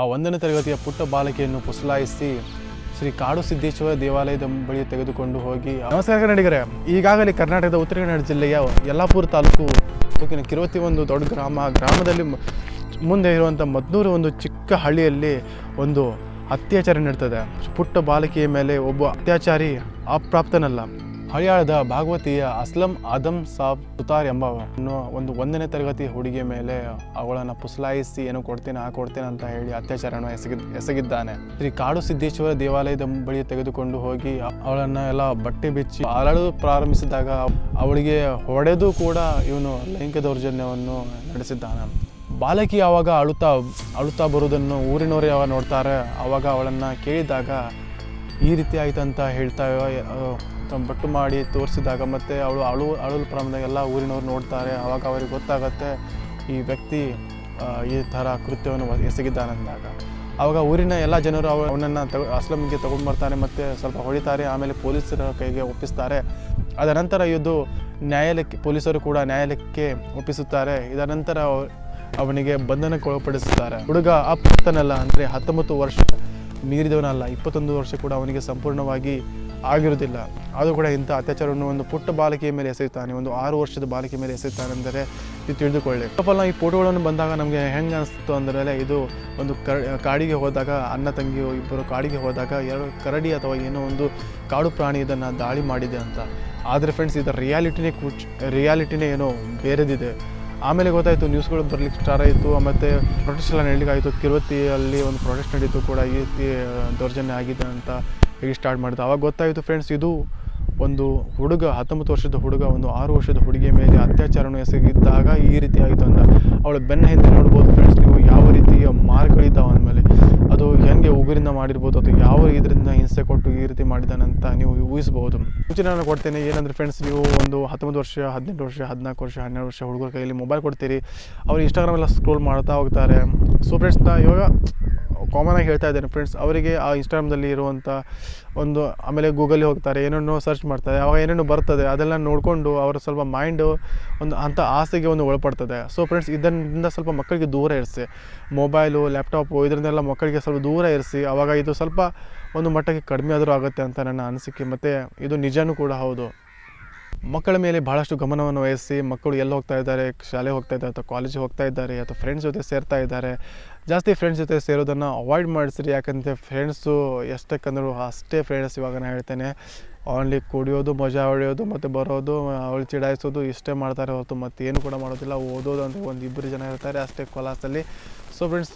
ಆ 1ನೇ ತರಗತಿಯ ಪುಟ್ಟ ಬಾಲಕಿಯನ್ನು ಪುಸಲಾಯಿಸಿ ಶ್ರೀ ಕಾಡು ಸಿದ್ದೇಶ್ವರ ದೇವಾಲಯದ ಬಳಿ ತೆಗೆದುಕೊಂಡು ಹೋಗಿ. ನಮಸ್ಕಾರ ಕನ್ನಡಿಗರೇ, ಈಗಾಗಲೇ ಕರ್ನಾಟಕದ ಉತ್ತರ ಕನ್ನಡ ಜಿಲ್ಲೆಯ ಯಲ್ಲಾಪುರ ತಾಲೂಕಿನ ಕಿರುವತ್ತಿ ಒಂದು ದೊಡ್ಡ ಗ್ರಾಮದಲ್ಲಿ ಮುಂದೆ ಇರುವಂಥ ಮದ್ನೂರು ಒಂದು ಚಿಕ್ಕ ಹಳ್ಳಿಯಲ್ಲಿ ಒಂದು ಅತ್ಯಾಚಾರ ನಡೀತದೆ. ಪುಟ್ಟ ಬಾಲಕಿಯ ಮೇಲೆ ಒಬ್ಬ ಅತ್ಯಾಚಾರಿ ಅಪ್ರಾಪ್ತನಲ್ಲ, ಹರಿಯಾಣದ ಭಾಗವತಿಯ ಅಸ್ಲಂ ಆದಮ್ ಸಾಬ್ ಸುತಾರ್ ಎಂಬ ಒಂದು 1ನೇ ತರಗತಿ ಹುಡುಗಿಯ ಮೇಲೆ ಅವಳನ್ನು ಪುಸಲಾಯಿಸಿ ಏನೋ ಕೊಡ್ತೇನೆ ಅಂತ ಹೇಳಿ ಅತ್ಯಾಚಾರವನ್ನು ಎಸಗಿದ್ದಾನೆ. ಶ್ರೀ ಕಾಡು ಸಿದ್ದೇಶ್ವರ ದೇವಾಲಯದ ಬಳಿ ತೆಗೆದುಕೊಂಡು ಹೋಗಿ ಅವಳನ್ನು ಎಲ್ಲ ಬಟ್ಟೆ ಬಿಚ್ಚಿ ಅರಳಲು ಪ್ರಾರಂಭಿಸಿದಾಗ ಅವಳಿಗೆ ಹೊಡೆದು ಕೂಡ ಇವನು ಲೈಂಗಿಕ ದೌರ್ಜನ್ಯವನ್ನು ನಡೆಸಿದ್ದಾನೆ. ಬಾಲಕಿ ಆವಾಗ ಅಳುತ್ತಾ ಬರುವುದನ್ನು ಊರಿನವರು ಯಾವಾಗ ನೋಡ್ತಾರೆ, ಆವಾಗ ಅವಳನ್ನು ಕೇಳಿದಾಗ ಈ ರೀತಿ ಆಯ್ತು ಅಂತ ಬಟ್ಟು ಮಾಡಿ ತೋರಿಸಿದಾಗ ಮತ್ತು ಅಳಲು ಪ್ರಮಾಣದಾಗ ಎಲ್ಲ ಊರಿನವ್ರು ನೋಡ್ತಾರೆ. ಆವಾಗ ಅವರಿಗೆ ಗೊತ್ತಾಗತ್ತೆ ಈ ವ್ಯಕ್ತಿ ಈ ಥರ ಕೃತ್ಯವನ್ನು ಎಸಗಿದ್ದಾನಂದಾಗ. ಆವಾಗ ಊರಿನ ಎಲ್ಲ ಜನರು ಅವನನ್ನು ಅಸ್ಲಂಗೆ ತಗೊಂಡು ಬರ್ತಾರೆ ಮತ್ತು ಸ್ವಲ್ಪ ಹೊಡಿತಾರೆ. ಆಮೇಲೆ ಪೊಲೀಸರ ಕೈಗೆ ಒಪ್ಪಿಸ್ತಾರೆ. ಅದರ ನಂತರ ಇದು ಪೊಲೀಸರು ಕೂಡ ನ್ಯಾಯಾಲಯಕ್ಕೆ ಒಪ್ಪಿಸುತ್ತಾರೆ. ಇದರ ನಂತರ ಅವನಿಗೆ ಬಂಧನಕ್ಕೆ ಒಳಪಡಿಸುತ್ತಾರೆ. ಹುಡುಗ ಅಪ್ರಾಪ್ತನಲ್ಲ, ಅಂದರೆ 19 ವರ್ಷ ಮೀರಿದವನಲ್ಲ, 21 ವರ್ಷ ಕೂಡ ಅವನಿಗೆ ಸಂಪೂರ್ಣವಾಗಿ ಆಗಿರುವುದಿಲ್ಲ. ಆದರೂ ಕೂಡ ಇಂಥ ಅತ್ಯಾಚಾರವನ್ನು ಒಂದು ಪುಟ್ಟ ಬಾಲಕಿಯ ಮೇಲೆ ಎಸೆಯುತ್ತಾನೆ, ಒಂದು 6 ವರ್ಷದ ಬಾಲಕಿಯ ಮೇಲೆ ಎಸೆಯುತ್ತಾನೆ ಅಂದರೆ ಇದು ತಿಳಿದುಕೊಳ್ಳಿ. ಫಸ್ಟ್ ಈ ಫೋಟೋಗಳನ್ನು ಬಂದಾಗ ನಮಗೆ ಹೆಂಗೆ ಅನಿಸ್ತು ಅಂದರೆ, ಇದು ಒಂದು ಕಾಡಿಗೆ ಹೋದಾಗ ಅಣ್ಣ ತಂಗಿ ಇಬ್ಬರು ಕಾಡಿಗೆ ಹೋದಾಗ 2 ಕರಡಿ ಅಥವಾ ಏನೋ ಒಂದು ಕಾಡು ಪ್ರಾಣಿ ಇದನ್ನು ದಾಳಿ ಮಾಡಿದೆ ಅಂತ. ಆದರೆ ಫ್ರೆಂಡ್ಸ್, ಇದರ ರಿಯಾಲಿಟಿನೇ ಏನೋ ಬೇರೆದಿದೆ. ಆಮೇಲೆ ಗೊತ್ತಾಯಿತು, ನ್ಯೂಸ್ಗಳು ಬರಲಿಕ್ಕೆ ಸ್ಟಾರ್ಟ್ ಆಯಿತು, ಮತ್ತು ಪ್ರೊಟೆಸ್ಟ್ ಎಲ್ಲ ನಡೀಲಿಕ್ಕಾಯಿತು. ಕಿರುವತ್ತಿಯಲ್ಲಿ ಒಂದು ಪ್ರೊಟೆಸ್ಟ್ ನಡೀತು ಕೂಡ, ಈ ರೀತಿ ದೌರ್ಜನ್ಯ ಆಗಿದೆ ಅಂತ ಹೇಳಿ ಸ್ಟಾರ್ಟ್ ಮಾಡಿದ್ದು. ಆವಾಗ ಗೊತ್ತಾಯಿತು ಫ್ರೆಂಡ್ಸ್, ಇದು ಒಂದು ಹುಡುಗ 19 ವರ್ಷದ ಹುಡುಗ ಒಂದು 6 ವರ್ಷದ ಹುಡುಗಿಯ ಮೇಲೆ ಅತ್ಯಾಚಾರವನ್ನು ಎಸಗಿದ್ದಾಗ ಈ ರೀತಿ ಆಯಿತು ಅಂತ. ಅವಳ ಬೆನ್ನ ಹಿಂದೆ ನೋಡ್ಬೋದು ಫ್ರೆಂಡ್ಸ್ ನೀವು, ಯಾವ ರೀತಿಯ ಮಾರ್ಕ್ಗಳಿದ್ದಾವೆ ಅಂದಮೇಲೆ ಅದು ಹೆಂಗೆ ಉಗುರಿಂದ ಮಾಡಿರ್ಬೋದು ಅಥವಾ ಯಾವ ಇದರಿಂದ ಹಿಂಸೆ ಕೊಟ್ಟು ಈ ರೀತಿ ಮಾಡಿದಾನಂತ ನೀವು ಊಹಿಸಬಹುದು. ಸೂಚನೆ ನಾನು ಕೊಡ್ತೇನೆ, ಏನಂದರೆ ಫ್ರೆಂಡ್ಸ್, ನೀವು ಒಂದು 19 ವರ್ಷ 18 ವರ್ಷ 14 ವರ್ಷ 12 ವರ್ಷ ಹುಡುಗರ ಕೈಯಲ್ಲಿ ಮೊಬೈಲ್ ಕೊಡ್ತೀರಿ, ಅವರು ಇನ್ಸ್ಟಾಗ್ರಾಮೆಲ್ಲ ಸ್ಕ್ರೋಲ್ ಮಾಡ್ತಾ ಹೋಗ್ತಾರೆ. ಸೊ ಫ್ರೆಂಡ್ಸ್, ಇವಾಗ ಕಾಮನ್ ಆಗಿ ಹೇಳ್ತಾ ಇದ್ದೇನೆ ಫ್ರೆಂಡ್ಸ್, ಅವರಿಗೆ ಆ ಇನ್ಸ್ಟಾಗ್ರಾಮ್ದಲ್ಲಿ ಇರುವಂಥ ಒಂದು, ಆಮೇಲೆ ಗೂಗಲ್ಲಿ ಹೋಗ್ತಾರೆ, ಏನೇನೋ ಸರ್ಚ್ ಮಾಡ್ತಾರೆ, ಅವಾಗ ಏನೇನೋ ಬರ್ತದೆ ಅದೆಲ್ಲ ನೋಡಿಕೊಂಡು ಅವರ ಸ್ವಲ್ಪ ಮೈಂಡು ಒಂದು ಅಂಥ ಆಸೆಗೆ ಒಂದು ಒಳಪಡ್ತದೆ. ಸೊ ಫ್ರೆಂಡ್ಸ್, ಇದರಿಂದ ಸ್ವಲ್ಪ ಮಕ್ಕಳಿಗೆ ದೂರ ಇರಿಸಿ, ಮೊಬೈಲು ಲ್ಯಾಪ್ಟಾಪು ಇದರಿಂದೆಲ್ಲ ಮಕ್ಕಳಿಗೆ ಸ್ವಲ್ಪ ದೂರ ಇರಿಸಿ. ಆವಾಗ ಇದು ಸ್ವಲ್ಪ ಒಂದು ಮಟ್ಟಕ್ಕೆ ಕಡಿಮೆ ಆದರೂ ಆಗುತ್ತೆ ಅಂತ ನನ್ನ ಅನಿಸಿಕೆ, ಮತ್ತು ಇದು ನಿಜವೂ ಕೂಡ ಹೌದು. ಮಕ್ಕಳ ಮೇಲೆ ಭಾಳಷ್ಟು ಗಮನವನ್ನು ವಹಿಸಿ, ಮಕ್ಕಳು ಎಲ್ಲಿ ಹೋಗ್ತಾ ಇದ್ದಾರೆ, ಶಾಲೆಗೆ ಹೋಗ್ತಾ ಇದ್ದಾರೆ ಅಥವಾ ಕಾಲೇಜಿಗೆ ಹೋಗ್ತಾ ಇದ್ದಾರೆ ಅಥವಾ ಫ್ರೆಂಡ್ಸ್ ಜೊತೆ ಸೇರ್ತಾ ಇದ್ದಾರೆ, ಜಾಸ್ತಿ ಫ್ರೆಂಡ್ಸ್ ಜೊತೆ ಸೇರೋದನ್ನು ಅವಾಯ್ಡ್ ಮಾಡಿಸ್ರಿ. ಯಾಕಂದರೆ ಫ್ರೆಂಡ್ಸು ಎಷ್ಟಕ್ಕಂದ್ರೂ ಅಷ್ಟೇ ಫ್ರೆಂಡ್ಸ್. ಇವಾಗ ನಾನು ಹೇಳ್ತೇನೆ, ಓನ್ಲಿ ಕುಡಿಯೋದು, ಮಜಾ ಹೊಡೆಯೋದು ಮತ್ತು ಬರೋದು, ಅವಳು ಚಿಡಾಯಿಸೋದು ಇಷ್ಟೇ ಮಾಡ್ತಾರೆ ಹೊರತು ಮತ್ತೇನು ಕೂಡ ಮಾಡೋದಿಲ್ಲ. ಓದೋದು ಅಂತ 1-2 ಜನ ಇರ್ತಾರೆ ಅಷ್ಟೇ ಕ್ಲಾಸಲ್ಲಿ. So friends,